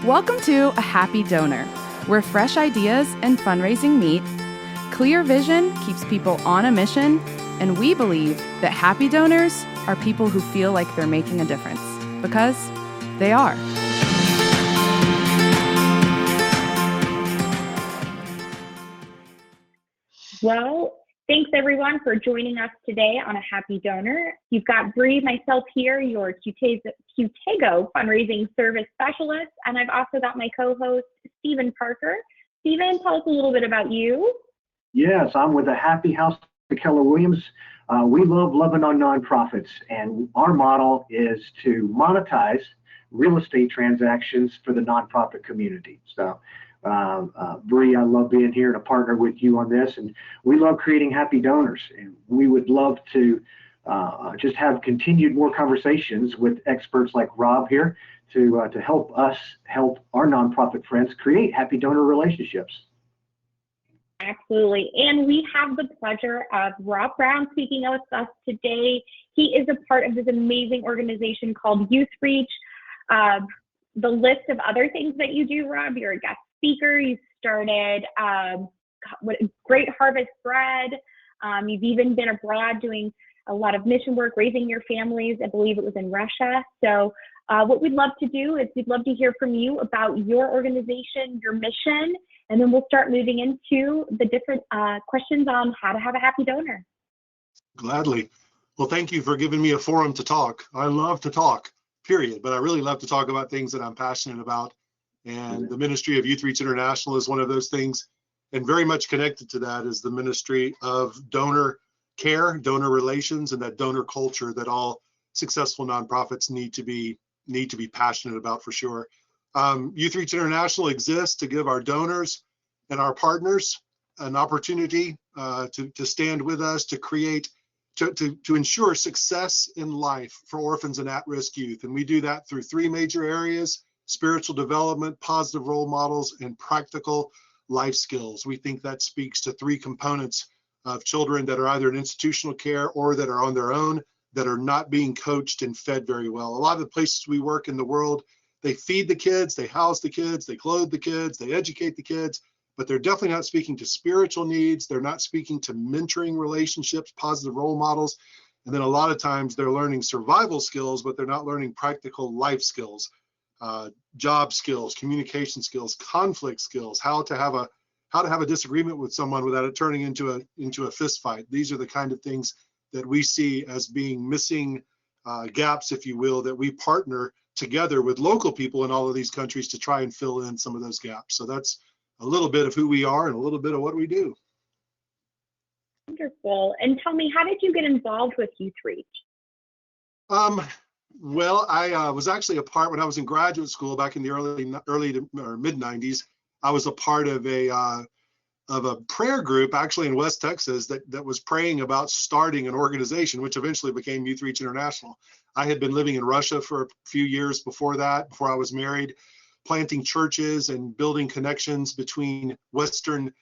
Welcome to A Happy Donor, where fresh ideas and fundraising meet. Clear vision keeps people on a mission, and we believe that happy donors are people who feel like they're making a difference, because they are. Well, thanks everyone for joining us today on A Happy Donor. You've got Bree, myself here, your Qtego fundraising service specialist, and I've also got my co-host, Stephen Parker. Stephen, tell us a little bit about you. Yes, I'm with the Happy House of Keller Williams. We love Lebanon nonprofits, and our model is to monetize real estate transactions for the nonprofit community. So, Bree, I love being here to partner with you on this, and we love creating happy donors. And we would love to just have continued more conversations with experts like Rob here to help us help our nonprofit friends create happy donor relationships. Absolutely. And we have the pleasure of Rob Browne speaking with us today. He is a part of this amazing organization called YouthReach. The list of other things that you do, Rob, you're a guest speaker. You started Great Harvest Bread. You've even been abroad doing a lot of mission work, raising your families. I believe it was in Russia. So what we'd love to do is we'd love to hear from you about your organization, your mission, and then we'll start moving into the different questions on how to have a happy donor. Gladly. Well, thank you for giving me a forum to talk. I love to talk, period, but I really love to talk about things that I'm passionate about. And the Ministry of YouthReach International is one of those things. And very much connected to that is the Ministry of Donor Care, donor relations, and that donor culture that all successful nonprofits need to be passionate about, for sure. YouthReach International exists to give our donors and our partners an opportunity to stand with us, to create, to ensure success in life for orphans and at-risk youth. And we do that through three major areas: spiritual development, positive role models, and practical life skills. We think that speaks to three components of children that are either in institutional care or that are on their own, that are not being coached and fed very well. A lot of the places we work in the world, they feed the kids, they house the kids, they clothe the kids, they educate the kids, but they're definitely not speaking to spiritual needs. They're not speaking to mentoring relationships, positive role models. And then a lot of times they're learning survival skills, but they're not learning practical life skills, job skills, communication skills, conflict skills, how to have a disagreement with someone without it turning into a fist fight. These are the kind of things that we see as being missing gaps, if you will, that we partner together with local people in all of these countries to try and fill in some of those gaps. So that's a little bit of who we are and a little bit of what we do. Wonderful. And tell me, how did you get involved with YouthReach? Well, I was actually a part, when I was in graduate school back in the early to or mid 90s. I was a part of a prayer group actually in West Texas that was praying about starting an organization, which eventually became YouthReach International. I had been living in Russia for a few years before that, before I was married, planting churches and building connections between Western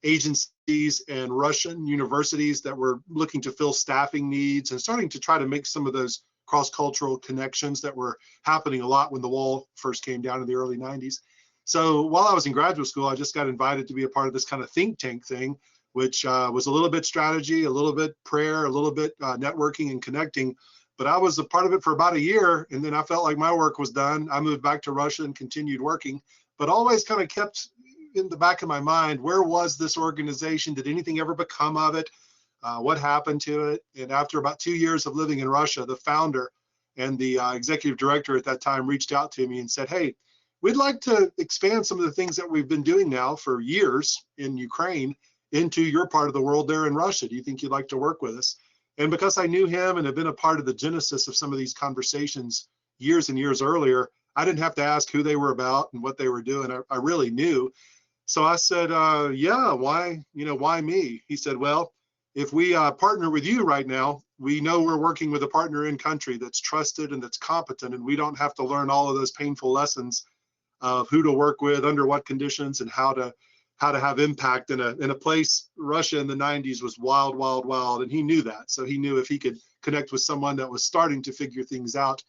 agencies and Russian universities that were looking to fill staffing needs, and starting to try to make some of those cross-cultural connections that were happening a lot when the wall first came down in the early 90s. So while I was in graduate school, I just got invited to be a part of this kind of think tank thing, which was a little bit strategy, a little bit prayer, a little bit networking and connecting. But I was a part of it for about a year, and then I felt like my work was done. I moved back to Russia and continued working, but always kind of kept in the back of my mind, where was this organization? Did anything ever become of it? What happened to it? And after about 2 years of living in Russia, the founder and the executive director at that time reached out to me and said, hey, we'd like to expand some of the things that we've been doing now for years in Ukraine into your part of the world there in Russia. Do you think you'd like to work with us? And because I knew him and had been a part of the genesis of some of these conversations years and years earlier, I didn't have to ask who they were about and what they were doing. I really knew. So I said, yeah, why me? He said, well, if we partner with you right now, we know we're working with a partner in country that's trusted and that's competent, and we don't have to learn all of those painful lessons of who to work with, under what conditions, and how to have impact in a place. Russia in the 90s was wild, wild, wild, and he knew that. So he knew if he could connect with someone that was starting to figure things out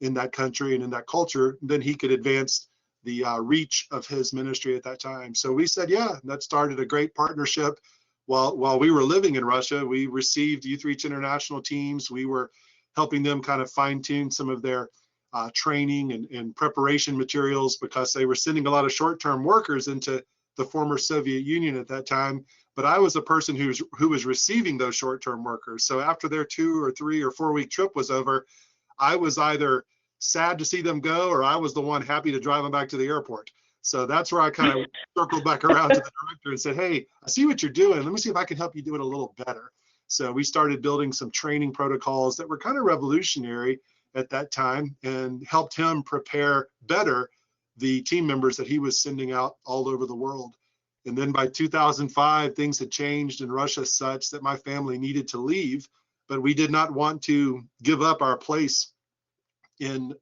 in that country and in that culture, then he could advance reach of his ministry at that time. So we said, yeah, that started a great partnership. While we were living in Russia, we received YouthReach International teams. We were helping them kind of fine tune some of their training and preparation materials, because they were sending a lot of short-term workers into the former Soviet Union at that time. But I was a person who was receiving those short-term workers. So after their 2 or 3 or 4 week trip was over, I was either sad to see them go, or I was the one happy to drive them back to the airport. So that's where I kind of circled back around to the director and said, hey, I see what you're doing. Let me see if I can help you do it a little better. So we started building some training protocols that were kind of revolutionary at that time, and helped him prepare better the team members that he was sending out all over the world. And then by 2005, things had changed in Russia such that my family needed to leave, but we did not want to give up our place in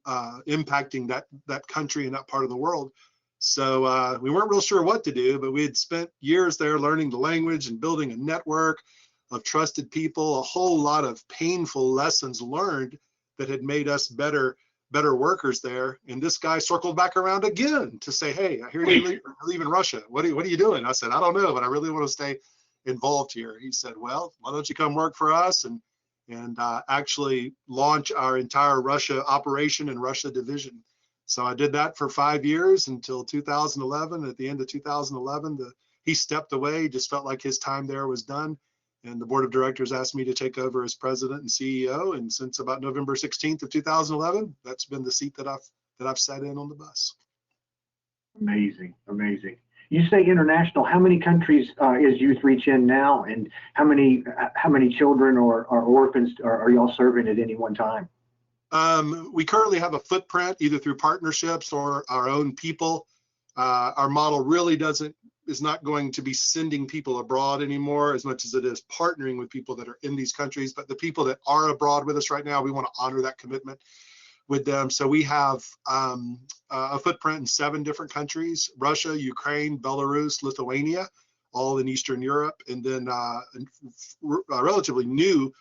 impacting that country and that part of the world. So we weren't real sure what to do, but we had spent years there learning the language and building a network of trusted people, a whole lot of painful lessons learned that had made us better workers there. And this guy circled back around again to say, hey, I hear you're leaving Russia. What are you doing? I said, I don't know, but I really want to stay involved here. He said, well, why don't you come work for us and actually launch our entire Russia operation and Russia division. So I did that for 5 years until 2011. At the end of 2011, he stepped away, just felt like his time there was done. And the board of directors asked me to take over as president and CEO. And since about November 16th of 2011, that's been the seat that I've sat in on the bus. Amazing, amazing. You say international. How many countries is YouthReach in now, and how many children or orphans are y'all serving at any one time? We currently have a footprint either through partnerships or our own people. Our model really is not going to be sending people abroad anymore as much as it is partnering with people that are in these countries. But the people that are abroad with us right now, we want to honor that commitment with them. So we have a footprint in 7 different countries: Russia, Ukraine, Belarus, Lithuania, all in Eastern Europe, and then a relatively new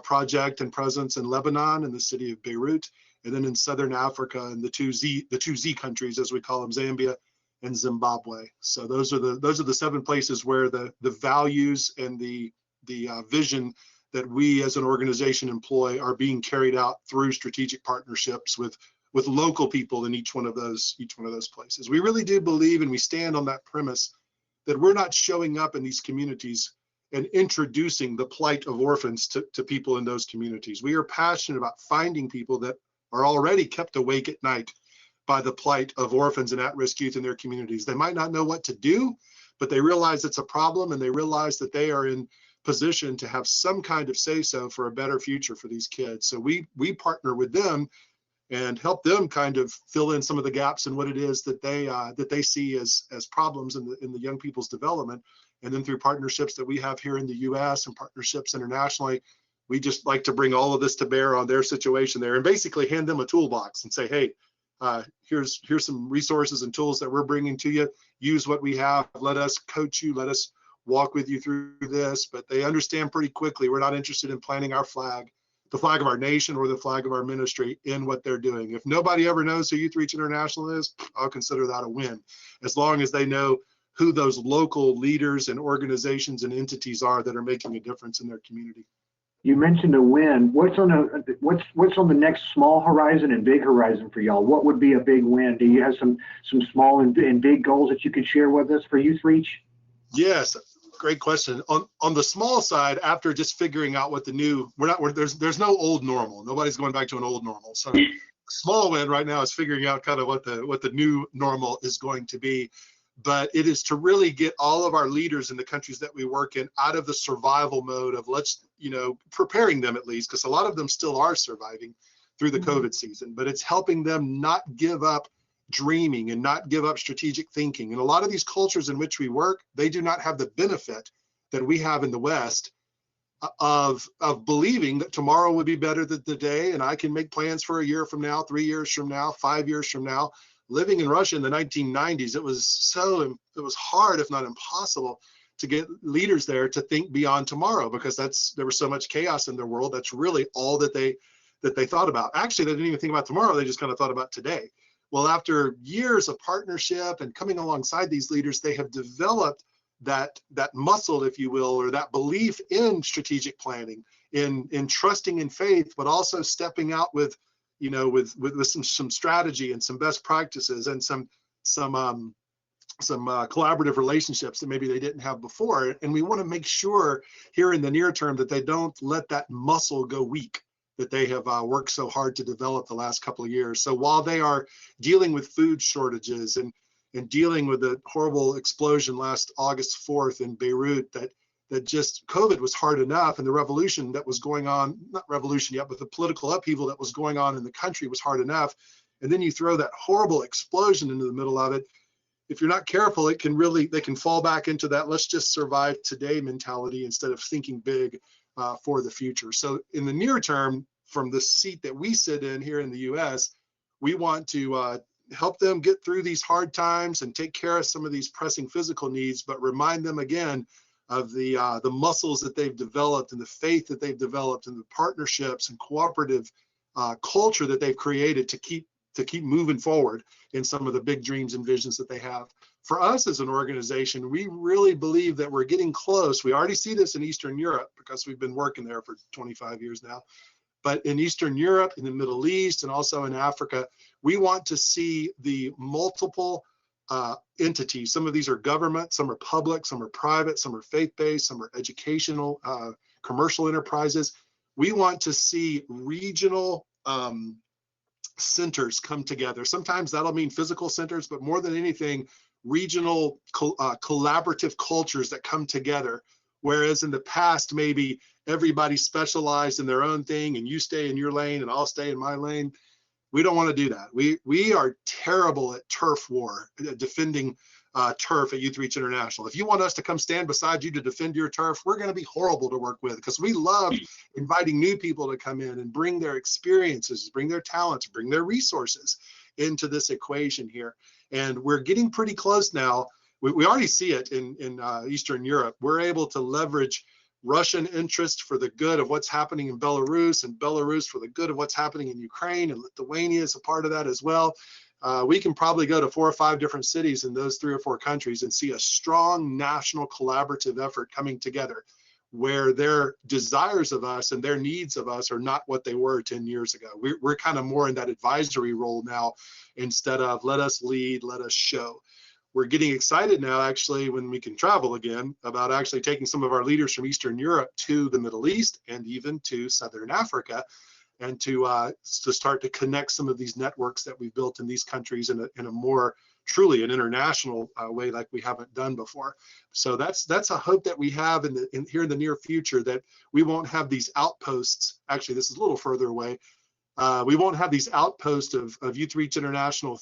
project and presence in Lebanon and the city of Beirut, and then in Southern Africa and the two Z countries, as we call them, Zambia and Zimbabwe. So those are the 7 places where the values and the vision that we as an organization employ are being carried out through strategic partnerships with local people in each one of those places. We really do believe, and we stand on that premise, that we're not showing up in these communities and introducing the plight of orphans to people in those communities. We are passionate about finding people that are already kept awake at night by the plight of orphans and at-risk youth in their communities. They might not know what to do, but they realize it's a problem, and they realize that they are in position to have some kind of say-so for a better future for these kids. So we partner with them and help them kind of fill in some of the gaps in what it is that they see as problems in the young people's development. And then through partnerships that we have here in the U.S. and partnerships internationally, we just like to bring all of this to bear on their situation there and basically hand them a toolbox and say, hey, here's some resources and tools that we're bringing to you. Use what we have. Let us coach you. Let us walk with you through this. But they understand pretty quickly we're not interested in planting our flag, the flag of our nation or the flag of our ministry, in what they're doing. If nobody ever knows who YouthReach International is, I'll consider that a win, as long as they know who those local leaders and organizations and entities are that are making a difference in their community. You mentioned a win. What's on the next small horizon and big horizon for y'all? What would be a big win? Do you have some small and big goals that you could share with us for YouthReach? Yes, great question. On the small side, after just figuring out what the new, there's no old normal. Nobody's going back to an old normal. So small win right now is figuring out kind of what the new normal is going to be. But it is to really get all of our leaders in the countries that we work in out of the survival mode of preparing them, at least, because a lot of them still are surviving through the COVID season, but it's helping them not give up dreaming and not give up strategic thinking. And a lot of these cultures in which we work, they do not have the benefit that we have in the West of believing that tomorrow would be better than today, and I can make plans for a year from now, 3 years from now, 5 years from now. Living in Russia in the 1990s, it was hard, if not impossible, to get leaders there to think beyond tomorrow, because there was so much chaos in their world. That's really all that they thought about. Actually, they didn't even think about tomorrow. They just kind of thought about today. Well, after years of partnership and coming alongside these leaders, they have developed that muscle, if you will, or that belief in strategic planning, in trusting in faith, but also stepping out with, you know, with some strategy and some best practices and some collaborative relationships that maybe they didn't have before. And we want to make sure here in the near term that they don't let that muscle go weak that they have worked so hard to develop the last couple of years. So while they are dealing with food shortages and dealing with the horrible explosion last August 4th in Beirut, that just COVID was hard enough, and the revolution that was going on, not revolution yet, but the political upheaval that was going on in the country was hard enough. And then you throw that horrible explosion into the middle of it. If you're not careful, they can fall back into that let's just survive today mentality instead of thinking big for the future. So in the near term, from the seat that we sit in here in the US, we want to help them get through these hard times and take care of some of these pressing physical needs, but remind them again of the muscles that they've developed and the faith that they've developed and the partnerships and cooperative culture that they've created to keep moving forward in some of the big dreams and visions that they have. For us as an organization, we really believe that we're getting close. We already see this in Eastern Europe because we've been working there for 25 years now. But in Eastern Europe, in the Middle East, and also in Africa, we want to see the multiple entities. Some of these are government, some are public, some are private, some are faith-based, some are educational, commercial enterprises. We want to see regional centers come together. Sometimes that'll mean physical centers, but more than anything, regional collaborative cultures that come together. Whereas in the past, maybe everybody specialized in their own thing and you stay in your lane and I'll stay in my lane. We don't want to do that. We are terrible at turf war, defending turf at YouthReach International. If you want us to come stand beside you to defend your turf, we're going to be horrible to work with because we love inviting new people to come in and bring their experiences, bring their talents, bring their resources into this equation here. And we're getting pretty close now. We already see it in Eastern Europe. We're able to leverage Russian interest for the good of what's happening in Belarus, and Belarus for the good of what's happening in Ukraine, and Lithuania is a part of that as well. We can probably go to 4 or 5 different cities in those 3 or 4 countries and see a strong national collaborative effort coming together where their desires of us and their needs of us are not what they were 10 years ago. We're kind of more in that advisory role now instead of let us lead, let us show. We're getting excited now, actually, when we can travel again, about actually taking some of our leaders from Eastern Europe to the Middle East and even to Southern Africa, and to start to connect some of these networks that we've built in these countries in a more truly an international way like we haven't done before. So that's a hope that we have here in the near future, that we won't have these outposts. Actually, this is a little further away. We won't have these outposts of YouthReach International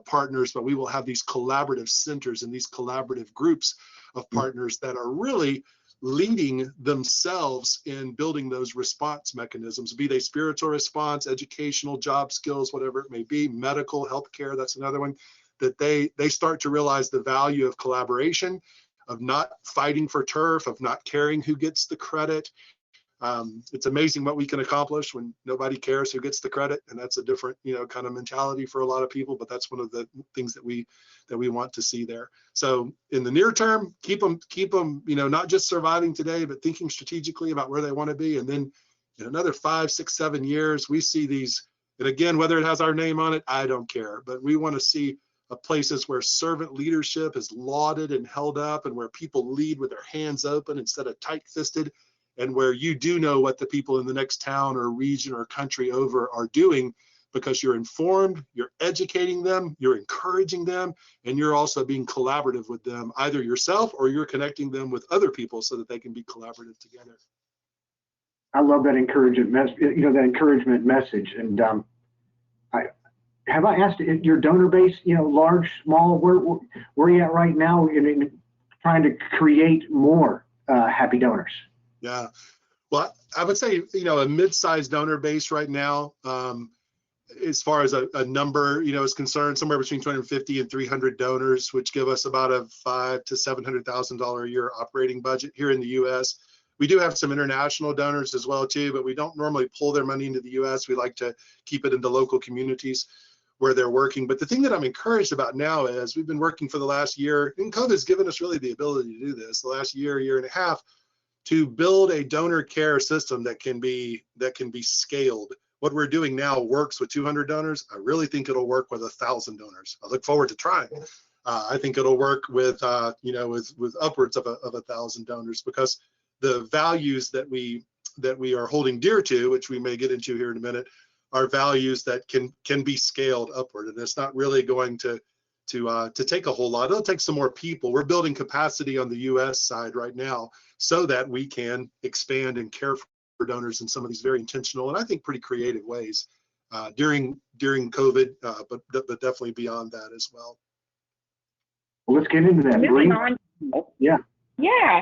partners, but we will have these collaborative centers and these collaborative groups of partners that are really leading themselves in building those response mechanisms, be they spiritual response, educational, job skills, whatever it may be, medical, healthcare, that's another one, that they start to realize the value of collaboration, of not fighting for turf, of not caring who gets the credit. It's amazing what we can accomplish when nobody cares who gets the credit, and that's a different, kind of mentality for a lot of people. But that's one of the things that we want to see there. So in the near term, keep them, not just surviving today, but thinking strategically about where they want to be. And then in another 5, 6, 7 years, we see these. And again, whether it has our name on it, I don't care. But we want to see places where servant leadership is lauded and held up, and where people lead with their hands open instead of tight-fisted, and where you do know what the people in the next town or region or country over are doing, because you're informed, you're educating them, you're encouraging them, and you're also being collaborative with them, either yourself or you're connecting them with other people so that they can be collaborative together. I love that encouragement message. And I asked your donor base, large, small, where are you at right now in trying to create more happy donors? Yeah, well, I would say, a mid-sized donor base right now, as far as a number, is concerned, somewhere between 250 and 300 donors, which give us about a $500,000 to $700,000 a year operating budget here in the U.S. We do have some international donors as well, too, but we don't normally pull their money into the U.S. We like to keep it into local communities. where they're working. But the thing that I'm encouraged about now is we've been working for the last year, and COVID's given us really the ability to do this, the last year and a half, to build a donor care system that can be scaled. What we're doing now works with 200 donors. I really think it'll work with 1,000 donors. I look forward to trying. I think it'll work with with upwards of 1,000 donors, because the values that we are holding dear to, which we may get into here in a minute, are values that can be scaled upward. And it's not really going to take a whole lot. It'll take some more people. We're building capacity on the U.S. side right now so that we can expand and care for donors in some of these very intentional and I think pretty creative ways during COVID, but definitely beyond that as well. Well, let's get into that. Moving on. Yeah. Yeah.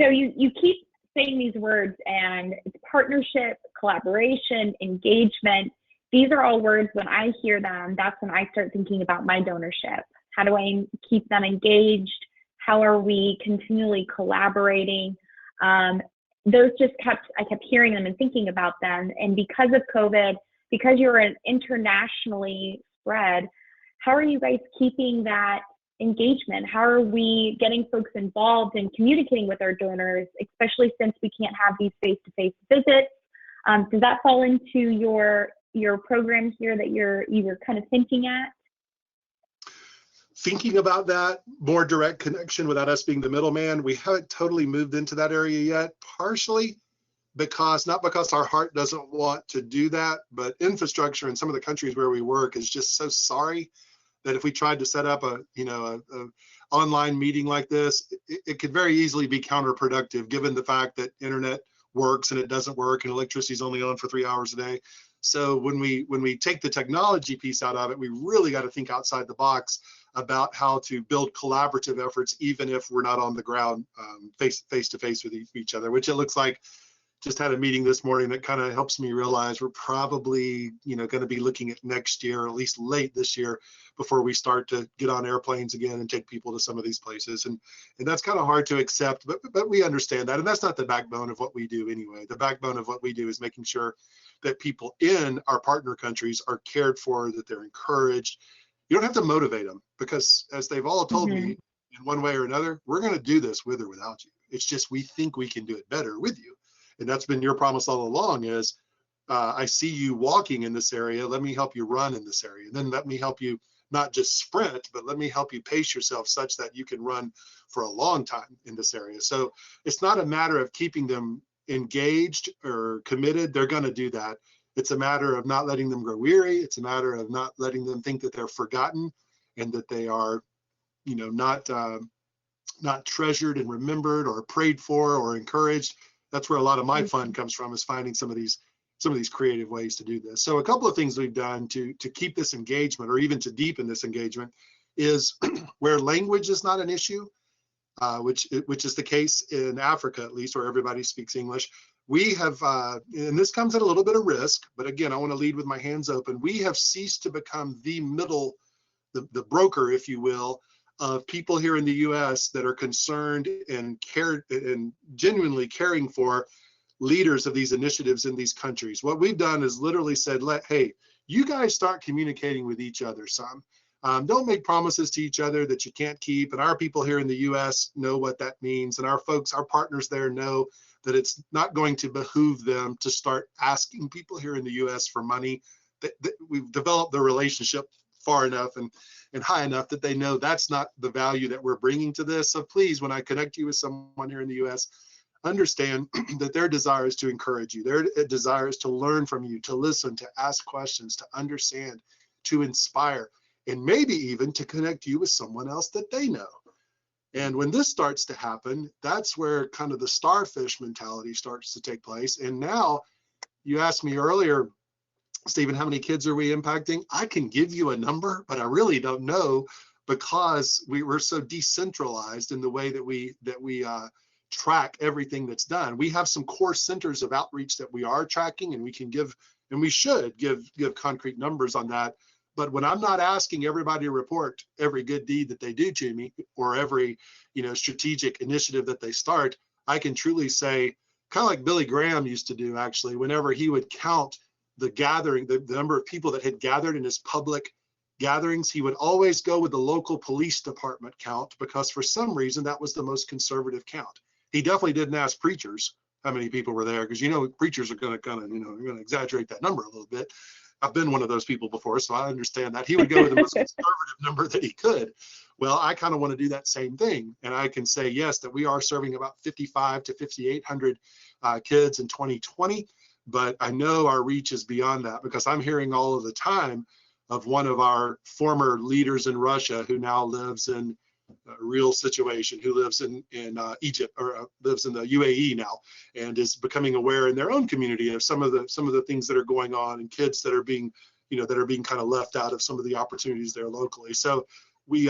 So you keep saying these words, and it's partnership, collaboration, engagement. These are all words, when I hear them, that's when I start thinking about my donorship. How do I keep them engaged? How are we continually collaborating? Those I kept hearing them and thinking about them. And because of COVID, because you're an internationally spread, how are you guys keeping that engagement? How are we getting folks involved in communicating with our donors, especially since we can't have these face-to-face visits? Does that fall into your program here that you're kind of thinking at? Thinking about that more direct connection without us being the middleman, we haven't totally moved into that area yet, partially not because our heart doesn't want to do that, but infrastructure in some of the countries where we work is just so sorry that if we tried to set up a online meeting like this, it could very easily be counterproductive, given the fact that internet works and it doesn't work and electricity is only on for 3 hours a day. So when we take the technology piece out of it, we really got to think outside the box about how to build collaborative efforts, even if we're not on the ground face to face with each other, which it looks like. Just had a meeting this morning that kind of helps me realize we're probably going to be looking at next year, or at least late this year, before we start to get on airplanes again and take people to some of these places. And that's kind of hard to accept, but we understand that. And that's not the backbone of what we do anyway. The backbone of what we do is making sure that people in our partner countries are cared for, that they're encouraged. You don't have to motivate them, because as they've all told me in one way or another, we're going to do this with or without you. It's just we think we can do it better with you. And that's been your promise all along is, I see you walking in this area, let me help you run in this area. And then let me help you not just sprint, but let me help you pace yourself such that you can run for a long time in this area. So it's not a matter of keeping them engaged or committed. They're going to do that. It's a matter of not letting them grow weary. It's a matter of not letting them think that they're forgotten and that they are, not treasured and remembered or prayed for or encouraged. That's where a lot of my fun comes from, is finding some of these creative ways to do this. So a couple of things we've done to keep this engagement, or even to deepen this engagement, is where language is not an issue, which is the case in Africa, at least, where everybody speaks English. We have, and this comes at a little bit of risk, but again, I want to lead with my hands open. We have ceased to become the broker, if you will, of people here in the U.S. that are concerned and cared and genuinely caring for leaders of these initiatives in these countries. What we've done is literally said, hey, you guys start communicating with each other some. Don't make promises to each other that you can't keep. And our people here in the U.S. know what that means. And our partners there know that it's not going to behoove them to start asking people here in the U.S. for money. That we've developed the relationship far enough and high enough that they know that's not the value that we're bringing to this. So please, when I connect you with someone here in the U.S., understand that their desire is to encourage you. Their desire is to learn from you, to listen, to ask questions, to understand, to inspire, and maybe even to connect you with someone else that they know. And when this starts to happen, that's where kind of the starfish mentality starts to take place. And now, you asked me earlier, Stephen, how many kids are we impacting? I can give you a number, but I really don't know, because we're so decentralized in the way that we track everything that's done. We have some core centers of outreach that we are tracking, and we can give, and we should give concrete numbers on that. But when I'm not asking everybody to report every good deed that they do to me, or every strategic initiative that they start, I can truly say, kind of like Billy Graham used to do, actually, whenever he would count the gathering, the number of people that had gathered in his public gatherings, he would always go with the local police department count because for some reason that was the most conservative count. He definitely didn't ask preachers how many people were there, because preachers are going to kind of going to exaggerate that number a little bit. I've been one of those people before, so I understand that. He would go with the most conservative number that he could. Well, I kind of want to do that same thing, and I can say yes that we are serving about 5,500 to 5,800 kids in 2020, but I know our reach is beyond that, because I'm hearing all of the time of one of our former leaders in Russia who now lives in a real situation, who lives in Egypt, or lives in the UAE now, and is becoming aware in their own community of some of the things that are going on, and kids that are being kind of left out of some of the opportunities there locally. So we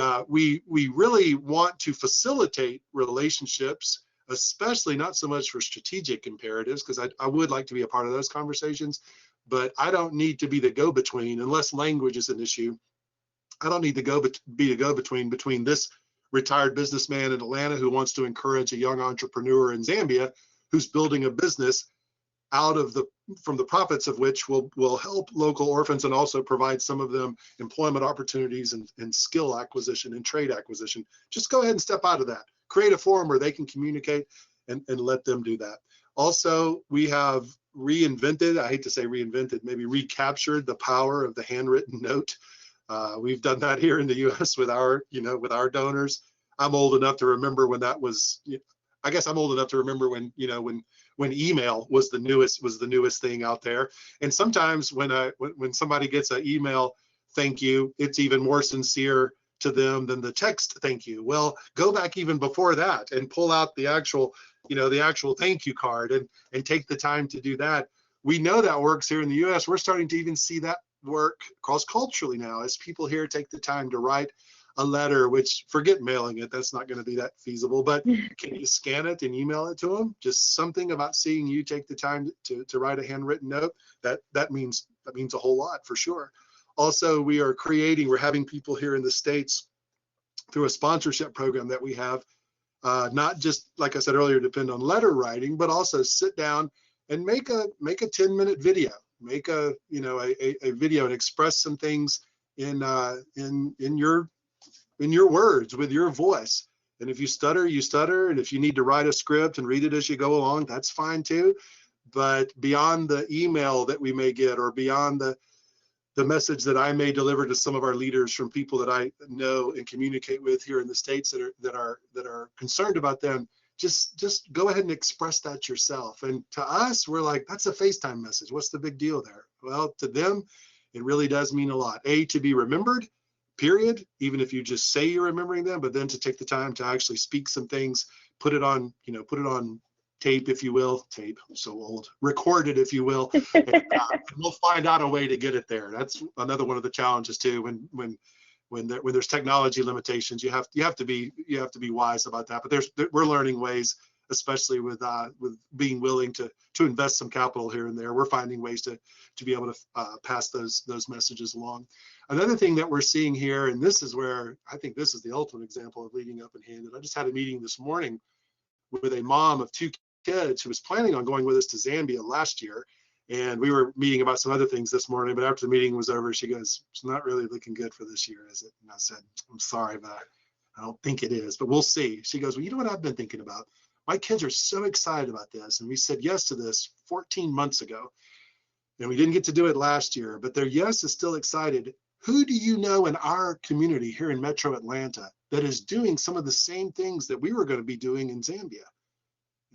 really want to facilitate relationships, especially not so much for strategic imperatives, because I would like to be a part of those conversations, but I don't need to be the go-between unless language is an issue. I don't need to be a go-between between this retired businessman in Atlanta who wants to encourage a young entrepreneur in Zambia who's building a business from the profits of which will help local orphans and also provide some of them employment opportunities and skill acquisition and trade acquisition. Just go ahead and step out of that. Create a forum where they can communicate and let them do that. Also, we have reinvented, I hate to say reinvented, maybe recaptured the power of the handwritten note. We've done that here in the U.S. with our donors. I'm old enough to remember when that was. I guess I'm old enough to remember when email was the newest thing out there. And sometimes when somebody gets an email thank you, it's even more sincere to them than the text thank you. Well, go back even before that and pull out the actual thank you card and take the time to do that. We know that works here in the U.S. We're starting to even see that work cross-culturally now as people here take the time to write a letter, which forget mailing it, that's not going to be that feasible, but can you scan it and email it to them? Just something about seeing you take the time to write a handwritten note, that means a whole lot for sure. Also, we're having people here in the States through a sponsorship program that we have, not just, like I said earlier, depend on letter writing, but also sit down and make a 10-minute video. Make a video and express some things in your words with your voice. And if you stutter, you stutter. And if you need to write a script and read it as you go along, that's fine too. But beyond the email that we may get, or beyond the message that I may deliver to some of our leaders from people that I know and communicate with here in the States that are concerned about them, just go ahead and express that yourself. And to us, we're like, that's a FaceTime message. What's the big deal there? Well, to them, it really does mean a lot. To be remembered, period, even if you just say you're remembering them, but then to take the time to actually speak some things, put it on tape, if you will. Tape, I'm so old. Record it, if you will. And we'll find out a way to get it there. That's another one of the challenges too. When there's technology limitations, you have to be wise about that. But we're learning ways, especially with being willing to invest some capital here and there. We're finding ways to be able to pass those messages along. Another thing that we're seeing here, and this is where I think this is the ultimate example of leading up and handed. I just had a meeting this morning with a mom of 2 kids who was planning on going with us to Zambia last year. And we were meeting about some other things this morning, but after the meeting was over, she goes, "It's not really looking good for this year, is it?" And I said, "I'm sorry, but I don't think it is, but we'll see." She goes, "Well, you know what I've been thinking about? My kids are so excited about this. And we said yes to this 14 months ago. And we didn't get to do it last year, but their yes is still excited. Who do you know in our community here in Metro Atlanta that is doing some of the same things that we were going to be doing in Zambia?"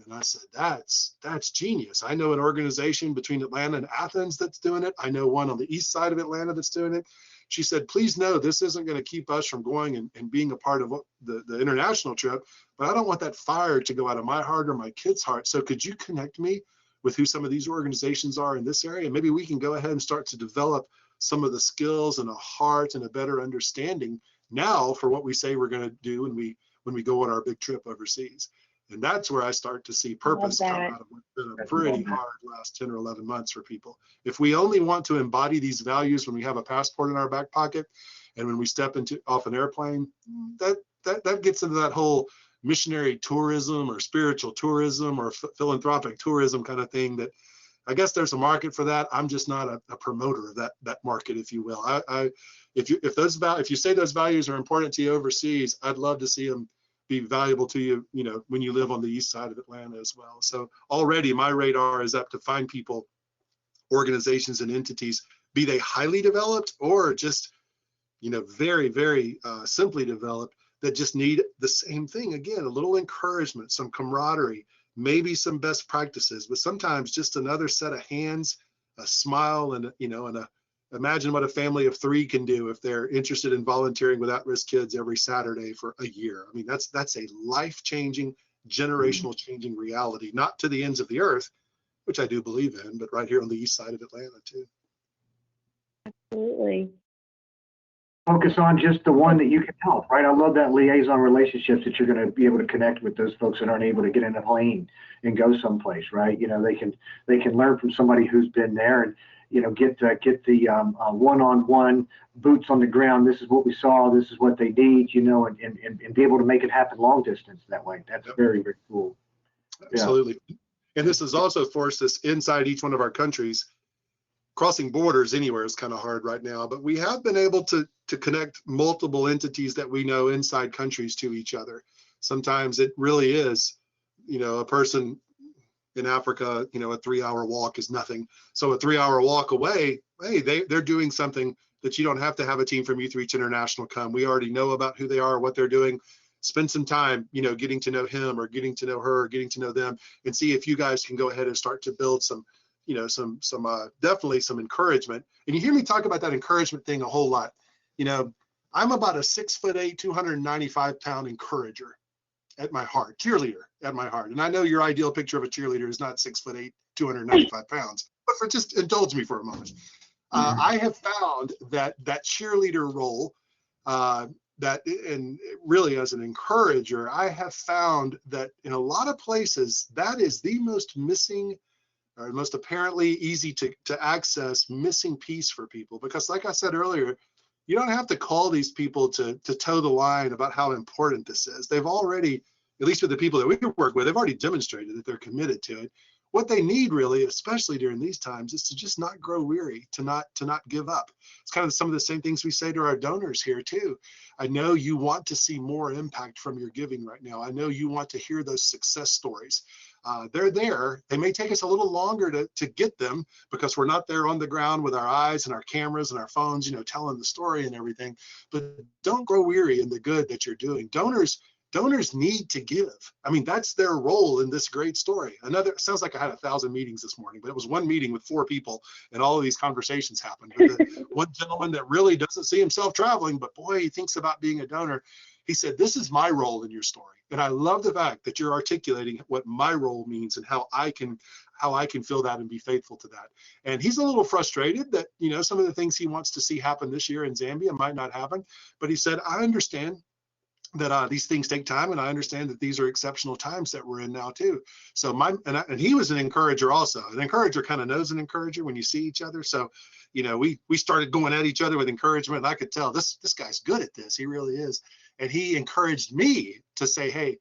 And I said, that's genius. I know an organization between Atlanta and Athens that's doing it. I know one on the east side of Atlanta that's doing it. She said, "Please know this isn't going to keep us from going and being a part of the international trip, but I don't want that fire to go out of my heart or my kids' heart. So could you connect me with who some of these organizations are in this area? And maybe we can go ahead and start to develop some of the skills and a heart and a better understanding now for what we say we're going to do when we go on our big trip overseas." And that's where I start to see purpose come out of what's been a pretty hard last 10 or 11 months for people. If we only want to embody these values when we have a passport in our back pocket and when we step off an airplane, that gets into that whole missionary tourism or spiritual tourism or philanthropic tourism kind of thing that I guess there's a market for that. I'm just not a promoter of that market, if you will. If you say those values are important to you overseas, I'd love to see them be valuable to you, when you live on the east side of Atlanta as well. So already my radar is up to find people, organizations and entities, be they highly developed or just, very, very simply developed, that just need the same thing. Again, a little encouragement, some camaraderie, maybe some best practices, but sometimes just another set of hands, a smile, and imagine what a family of 3 can do if they're interested in volunteering with at-risk kids every Saturday for a year. I mean, that's a life-changing, generational changing reality, not to the ends of the earth, which I do believe in, but right here on the east side of Atlanta too. Absolutely. Focus on just the one that you can help, right? I love that liaison relationships that you're going to be able to connect with those folks that aren't able to get in a plane and go someplace, right? They can learn from somebody who's been there and, get the one-on-one boots on the ground. This is what we saw. This is what they need, and be able to make it happen long distance that way. That's very, very cool. Absolutely. Yeah. And this has also forced us inside each one of our countries. Crossing borders anywhere is kind of hard right now, but we have been able to connect multiple entities that we know inside countries to each other. Sometimes it really is, a person in Africa, a 3-hour walk is nothing. So a 3-hour walk away, hey, they're doing something that you don't have to have a team from YouthReach International come. We already know about who they are, what they're doing. Spend some time, getting to know him or getting to know her, or getting to know them, and see if you guys can go ahead and start to build some definitely some encouragement. And you hear me talk about that encouragement thing a whole lot. I'm about a 6'8", 295-pound encourager at my heart, cheerleader at my heart. And I know your ideal picture of a cheerleader is not 6'8", 295 pounds, but just indulge me for a moment. I have found that cheerleader role, and really as an encourager, I have found that in a lot of places, that is the most missing, or most apparently easy to access missing piece for people. Because like I said earlier, you don't have to call these people to toe the line about how important this is. They've already, at least with the people that we work with, they've already demonstrated that they're committed to it. What they need really, especially during these times, is to just not grow weary, to not give up. It's kind of some of the same things we say to our donors here too. I know you want to see more impact from your giving right now. I know you want to hear those success stories. They're there. They may take us a little longer to get them because we're not there on the ground with our eyes and our cameras and our phones, telling the story and everything. But don't grow weary in the good that you're doing. Donors need to give. I mean, that's their role in this great story. Sounds like I had 1,000 meetings this morning, but it was one meeting with 4 people and all of these conversations happened. One gentleman that really doesn't see himself traveling, but boy, he thinks about being a donor. He said, this is my role in your story. And I love the fact that you're articulating what my role means and how I can feel that and be faithful to that. And he's a little frustrated that, some of the things he wants to see happen this year in Zambia might not happen. But he said, I understand that these things take time, and I understand that these are exceptional times that we're in now too. So and he was an encourager also. An encourager kind of knows an encourager when you see each other. So, we started going at each other with encouragement. And I could tell this guy's good at this. He really is. And he encouraged me to say, hey,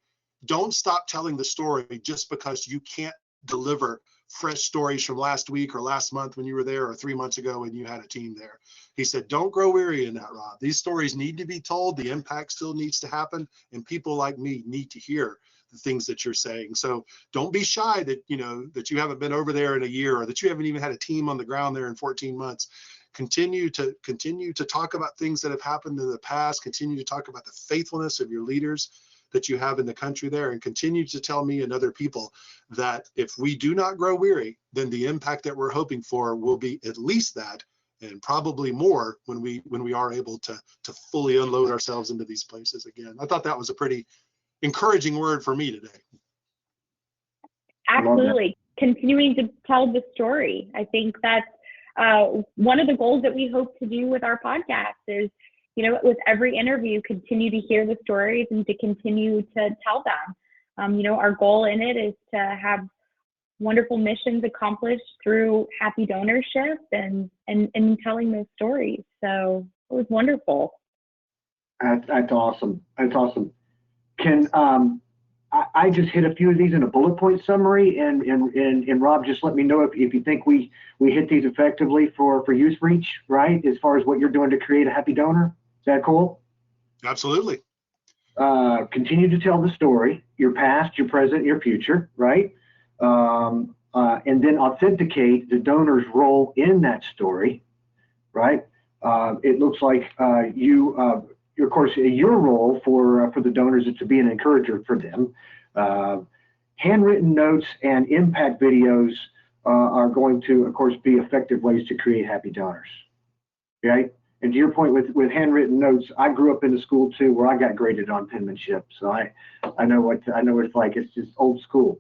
don't stop telling the story just because you can't deliver fresh stories from last week or last month when you were there, or 3 months ago when you had a team there. He said, don't grow weary in that, Rob. These stories need to be told. The impact still needs to happen. And people like me need to hear the things that you're saying. So don't be shy that, that you haven't been over there in a year, or that you haven't even had a team on the ground there in 14 months. Continue to talk about things that have happened in the past. Continue to talk about the faithfulness of your leaders that you have in the country there, and continue to tell me and other people that if we do not grow weary, then the impact that we're hoping for will be at least that, and probably more when we are able to fully unload ourselves into these places again. I thought that was a pretty encouraging word for me today. Absolutely. Continuing to tell the story. I think that's one of the goals that we hope to do with our podcast is, with every interview, continue to hear the stories and to continue to tell them. Our goal in it is to have wonderful missions accomplished through happy donorship and telling those stories. So it was wonderful. That's awesome. That's awesome. I just hit a few of these in a bullet point summary, and Rob, just let me know if you think we hit these effectively for YouthReach, right? As far as what you're doing to create a happy donor. Is that cool? Absolutely. Continue to tell the story, your past, your present, your future, right? And then authenticate the donor's role in that story, right? It looks like of course, your role for the donors is to be an encourager for them. Handwritten notes and impact videos are going to, of course, be effective ways to create happy donors, right? And to your point with handwritten notes, I grew up in a school too where I got graded on penmanship, so I know what it's like. It's just old school.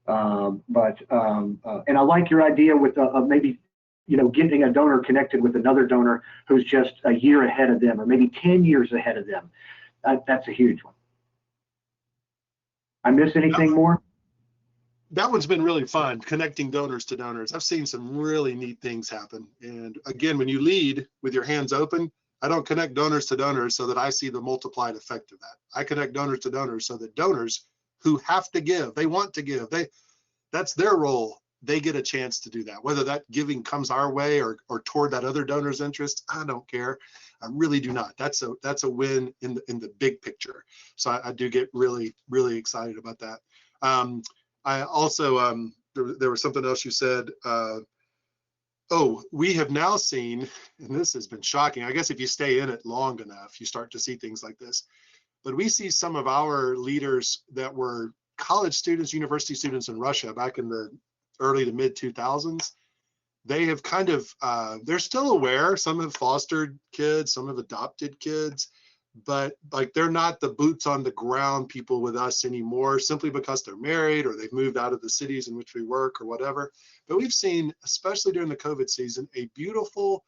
And I like your idea with maybe, getting a donor connected with another donor who's just a year ahead of them or maybe 10 years ahead of them. That's a huge one. I miss anything more? That one's been really fun, connecting donors to donors. I've seen some really neat things happen. And again, when you lead with your hands open, I don't connect donors to donors so that I see the multiplied effect of that. I connect donors to donors so that donors who have to give, they want to give, that's their role. They get a chance to do that. Whether that giving comes our way or toward that other donor's interest, I don't care. I really do not. That's a win in the big picture. So I do get really, really excited about that. I also, there was something else you said. We have now seen, and this has been shocking. I guess if you stay in it long enough, you start to see things like this. But we see some of our leaders that were college students, university students in Russia back in the early to mid 2000s. They have kind of, they're still aware. Some have fostered kids, some have adopted kids, but like they're not the boots on the ground people with us anymore, simply because they're married or they've moved out of the cities in which we work or whatever. But we've seen, especially during the COVID season, a beautiful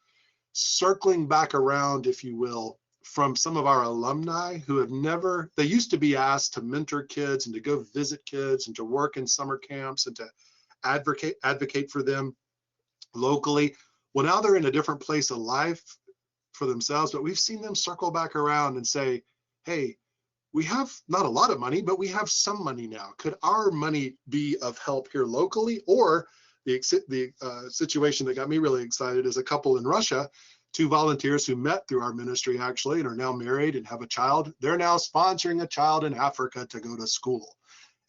circling back around, if you will, from some of our alumni who have never, they used to be asked to mentor kids and to go visit kids and to work in summer camps and to advocate for them locally. Well, now they're in a different place of life for themselves, but we've seen them circle back around and say, hey, we have not a lot of money, but we have some money now. Could our money be of help here locally? Or the situation that got me really excited is a couple in Russia, 2 volunteers who met through our ministry actually and are now married and have a child. They're now sponsoring a child in Africa to go to school.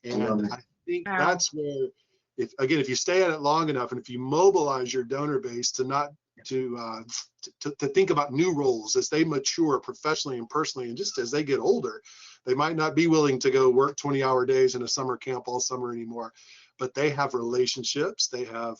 And I think that's where, if you stay at it long enough and if you mobilize your donor base to think about new roles as they mature professionally and personally, and just as they get older, they might not be willing to go work 20-hour days in a summer camp all summer anymore, but they have relationships, they have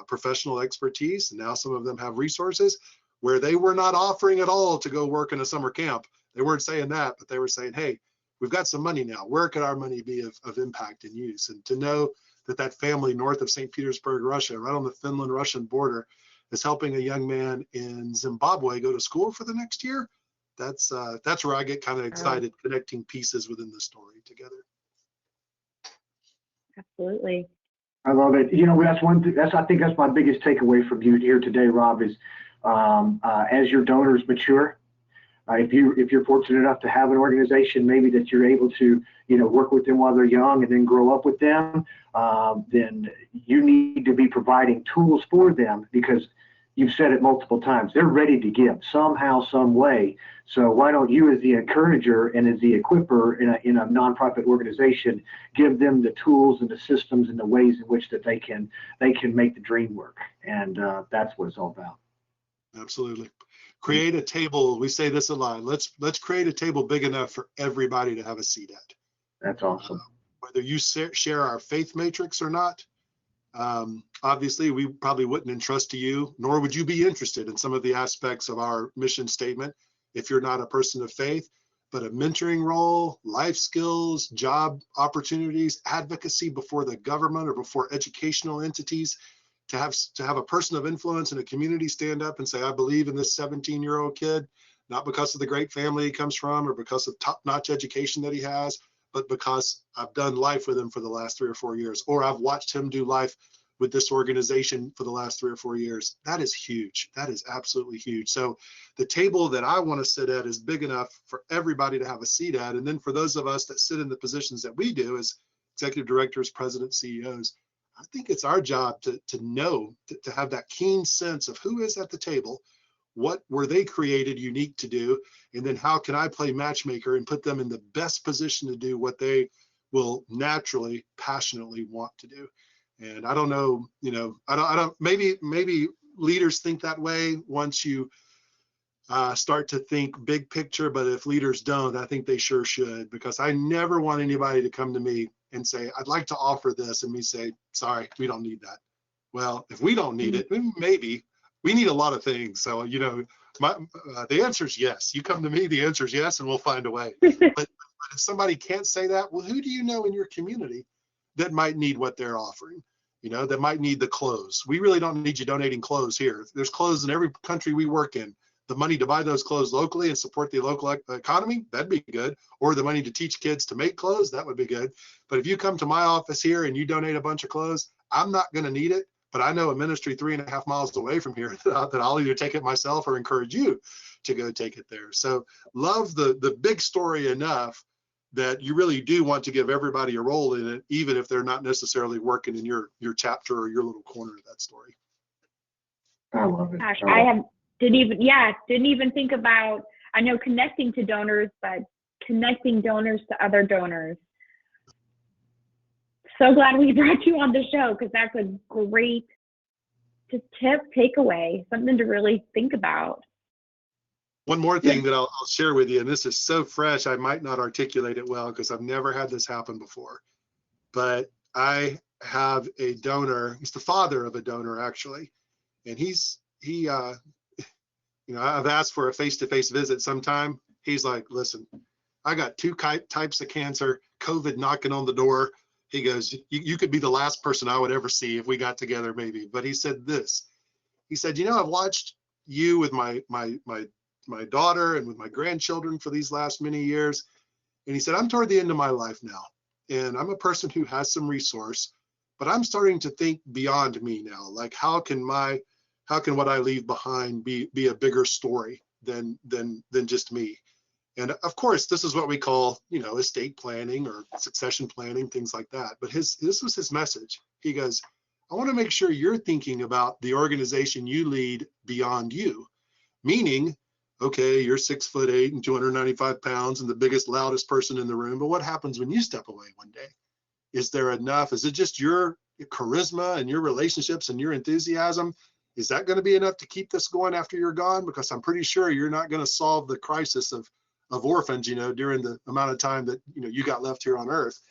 professional expertise, and now some of them have resources where they were not offering at all to go work in a summer camp. They weren't saying that, but they were saying, hey, we've got some money now. Where could our money be of impact and use? And to know that family north of St. Petersburg, Russia, right on the Finland-Russian border, is helping a young man in Zimbabwe go to school for the next year. That's where I get kind of excited, connecting pieces within the story together. Absolutely. I love it. That's one thing. I think that's my biggest takeaway from you here today, Rob, is as your donors mature, if you're fortunate enough to have an organization maybe that you're able to work with them while they're young and then grow up with them, then you need to be providing tools for them, because you've said it multiple times, they're ready to give somehow, some way. So why don't you, as the encourager and as the equipper in a nonprofit organization, give them the tools and the systems and the ways in which that they can make the dream work. And that's what it's all about. Absolutely. Create a table. We say this a lot. Let's create a table big enough for everybody to have a seat at. That's awesome. Whether you share our faith matrix or not, obviously we probably wouldn't entrust to you, nor would you be interested in some of the aspects of our mission statement if you're not a person of faith. But a mentoring role, life skills, job opportunities, advocacy before the government or before educational entities, to have a person of influence in a community stand up and say, I believe in this 17-year-old kid, not because of the great family he comes from or because of top-notch education that he has, but because I've done life with him for the last 3 or 4 years, or I've watched him do life with this organization for the last 3 or 4 years. That is huge. That is absolutely huge. So the table that I want to sit at is big enough for everybody to have a seat at. And then for those of us that sit in the positions that we do as executive directors, presidents, CEOs, I think it's our job to know, to have that keen sense of who is at the table, what were they created unique to do, and then how can I play matchmaker and put them in the best position to do what they will naturally, passionately want to do. And I don't know, I don't, maybe leaders think that way once you start to think big picture, but if leaders don't, I think they sure should, because I never want anybody to come to me and say, I'd like to offer this, and me say, sorry, we don't need that. Well, if we don't need it, maybe we need a lot of things. So, the answer is yes. You come to me, the answer is yes, and we'll find a way. But if somebody can't say that, well, who do you know in your community that might need what they're offering? That might need the clothes. We really don't need you donating clothes here. There's clothes in every country we work in. The money to buy those clothes locally and support the local economy, that'd be good. Or the money to teach kids to make clothes, that would be good. But if you come to my office here and you donate a bunch of clothes, I'm not going to need it. But I know a ministry 3.5 miles away from here that I'll either take it myself or encourage you to go take it there. So love the big story enough that you really do want to give everybody a role in it, even if they're not necessarily working in your chapter or your little corner of that story. I love it. Gosh, didn't even think about, I know connecting to donors, but connecting donors to other donors. So glad we brought you on the show, because that's a great takeaway, something to really think about. One more thing that I'll share with you, and this is so fresh, I might not articulate it well because I've never had this happen before, but I have a donor. He's the father of a donor, actually, and I've asked for a face-to-face visit sometime. He's like, listen, I got 2 types of cancer, COVID knocking on the door. He goes, you could be the last person I would ever see if we got together, maybe. But he said this. He said, I've watched you with my daughter and with my grandchildren for these last many years. And he said, I'm toward the end of my life now. And I'm a person who has some resource, but I'm starting to think beyond me now. Like, how can what I leave behind be a bigger story than just me? And of course, this is what we call, estate planning or succession planning, things like that. But this was his message. He goes, I want to make sure you're thinking about the organization you lead beyond you. Meaning, okay, you're 6'8" and 295 pounds and the biggest, loudest person in the room. But what happens when you step away one day? Is there enough? Is it just your charisma and your relationships and your enthusiasm? Is that going to be enough to keep this going after you're gone? Because I'm pretty sure you're not going to solve the crisis of orphans, during the amount of time that, you got left here on earth.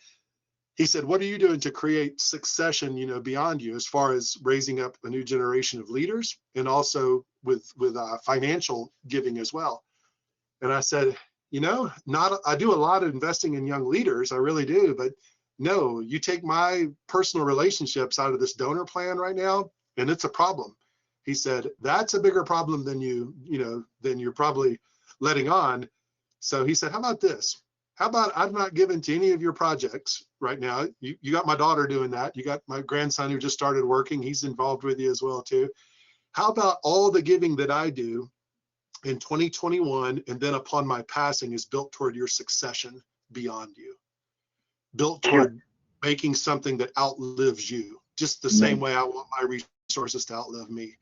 He said, what are you doing to create succession, beyond you, as far as raising up a new generation of leaders and also with financial giving as well? And I said, I do a lot of investing in young leaders. I really do. But no, you take my personal relationships out of this donor plan right now, and it's a problem. He said, that's a bigger problem than than you're probably letting on. So he said, how about this? How about I'm not giving to any of your projects right now? You got my daughter doing that. You got my grandson who just started working. He's involved with you as well too. How about all the giving that I do in 2021 and then upon my passing is built toward your succession beyond you, built toward making something that outlives you, just the same way I want my resources to outlive me.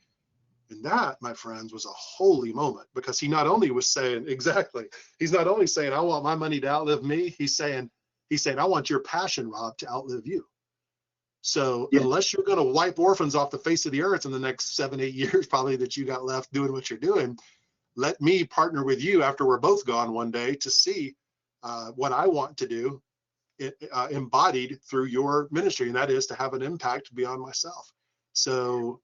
And that, my friends, was a holy moment, because he not only was saying, he's not only saying, I want my money to outlive me, he's saying, I want your passion, Rob, to outlive you. So unless you're going to wipe orphans off the face of the earth in the next 7-8 years, probably, that you got left doing what you're doing, let me partner with you after we're both gone one day to see what I want to do embodied through your ministry. And that is to have an impact beyond myself. So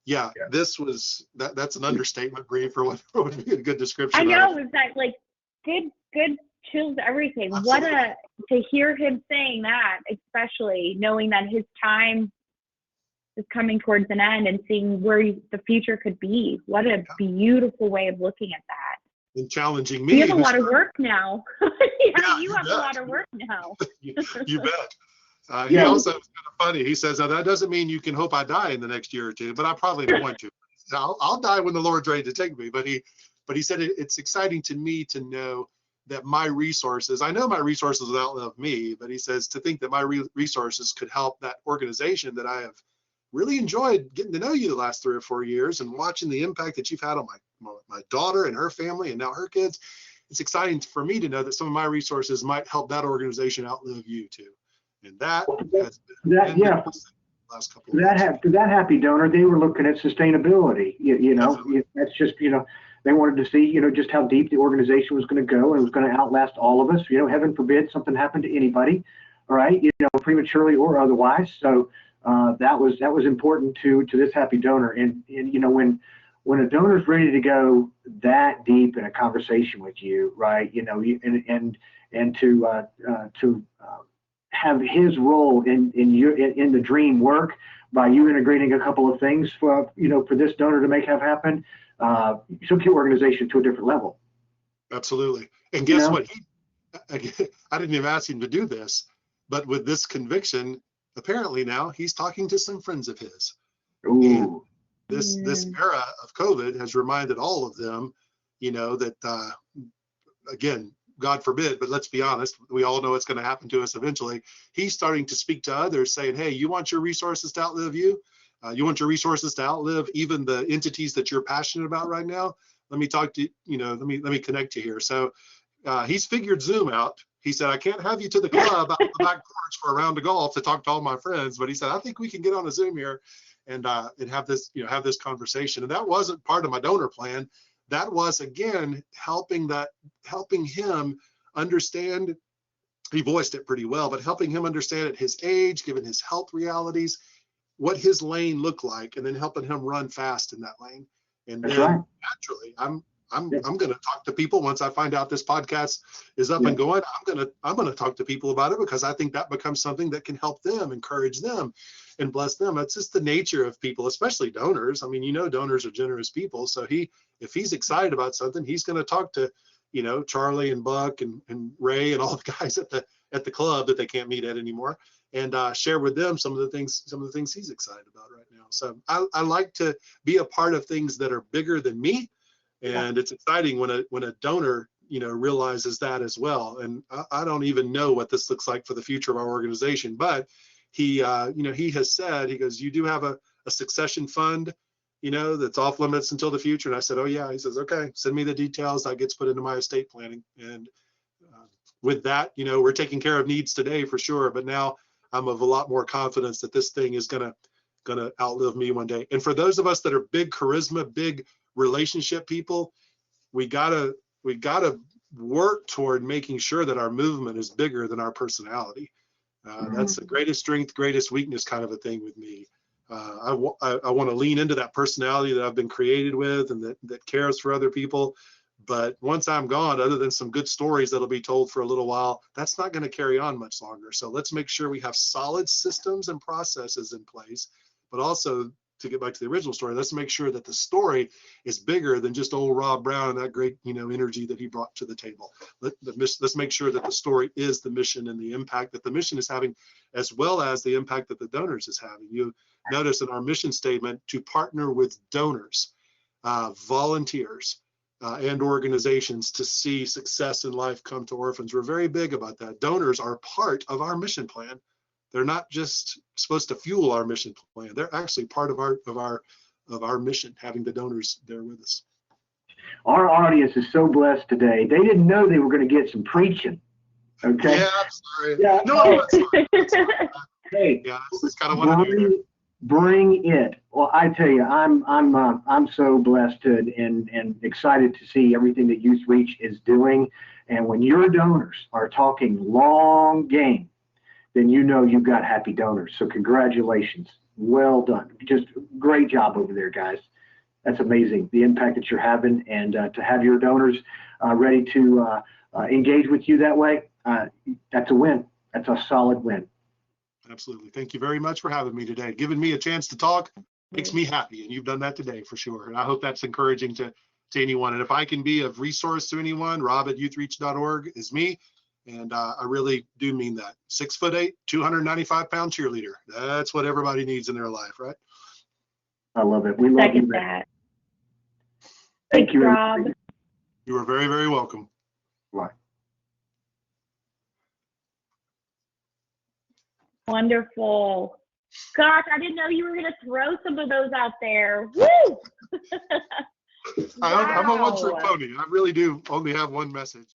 this was that's an understatement, Bree, for what would be a good description. I know, is that like good chills everything. Absolutely. To hear him saying that, especially knowing that his time is coming towards an end and seeing where the future could be. What a beautiful way of looking at that. And challenging me. You have a lot of work now. You have a lot of work now. You bet. He also, it's kind of funny, he says, now that doesn't mean you can hope I die in the next year or two, but I probably don't want to. I'll die when the Lord's ready to take me. But he said it's exciting to me to know that my resources, I know my resources will outlive me, but he says to think that my resources could help that organization that I have really enjoyed getting to know you the last 3 or 4 years and watching the impact that you've had on my daughter and her family and now her kids. It's exciting for me to know that some of my resources might help that organization outlive you too. And that has been last couple of months. To that happy donor, they were looking at sustainability. That's just, they wanted to see, just how deep the organization was going to go and it was going to outlast all of us. Heaven forbid something happened to anybody, all right, prematurely or otherwise. So that was important to this happy donor. And when a donor is ready to go that deep in a conversation with you, right, and to have his role in the dream work by you integrating a couple of things for this donor to make have happen, took your organization to a different level. Absolutely. And guess what? I didn't even ask him to do this, but with this conviction, apparently now he's talking to some friends of his. Ooh. This era of COVID has reminded all of them, that again, God forbid, but let's be honest, we all know it's going to happen to us eventually. He's starting to speak to others saying, hey, you want your resources to outlive you? You want your resources to outlive even the entities that you're passionate about right now? Let me talk to you, let me connect you here. So he's figured Zoom out. He said, I can't have you to the club out the back porch for a round of golf to talk to all my friends, but he said, I think we can get on a Zoom here and have this, have this conversation. And that wasn't part of my donor plan. That was, again, helping him understand. He voiced it pretty well, but helping him understand at his age, given his health realities, what his lane looked like, and then helping him run fast in that lane. And then naturally, I'm going to talk to people once I find out this podcast is up and going. I'm going to talk to people about it because I think that becomes something that can help them, encourage them, and bless them. It's just the nature of people, especially donors. I mean, donors are generous people. So if he's excited about something, he's going to talk to, Charlie and Buck and Ray and all the guys at the club that they can't meet at anymore, and share with them some of the things he's excited about right now. So I like to be a part of things that are bigger than me. And it's exciting when a donor, realizes that as well. And I don't even know what this looks like for the future of our organization, but he has said, he goes, you do have a succession fund, that's off limits until the future. And I said, oh yeah. He says, okay, send me the details. That gets put into my estate planning. And with that, we're taking care of needs today for sure. But now I'm of a lot more confidence that this thing is gonna outlive me one day. And for those of us that are big charisma, big relationship people, we gotta work toward making sure that our movement is bigger than our personality. That's the greatest strength, greatest weakness kind of a thing with me. I want to lean into that personality that I've been created with and that cares for other people. But once I'm gone, other than some good stories that'll be told for a little while, that's not going to carry on much longer. So let's make sure we have solid systems and processes in place, but also, to get back to the original story, let's make sure that the story is bigger than just old Rob Browne and that great, energy that he brought to the table. Let's make sure that the story is the mission and the impact that the mission is having, as well as the impact that the donors is having. You notice in our mission statement to partner with donors, volunteers, and organizations to see success in life come to orphans. We're very big about that. Donors are part of our mission plan. They're not just supposed to fuel our mission plan. They're actually part of our mission, having the donors there with us. Our audience is so blessed today. They didn't know they were going to get some preaching. Okay. Yeah, I'm sorry. Yeah. No, it's fine. Hey, yeah, this is kind of what I do there. Bring it. Well, I tell you, I'm so blessed and excited to see everything that YouthReach is doing. And when your donors are talking long game, then you've got happy donors. So congratulations. Well done. Just great job over there, guys. That's amazing, the impact that you're having, and to have your donors ready to engage with you that way, that's a win. That's a solid win. Absolutely. Thank you very much for having me today. Giving me a chance to talk makes me happy, and you've done that today for sure. And I hope that's encouraging to anyone. And if I can be of resource to anyone, rob@youthreach.org is me. And I really do mean that. 6'8", 295-pound cheerleader. That's what everybody needs in their life, right? I love it. We love you, Second man. that. Thank Thanks, you. Rob. You are very, very welcome. Bye. Wonderful. Gosh, I didn't know you were going to throw some of those out there. Woo! I'm a one-trick Wow. pony. I really do only have one message.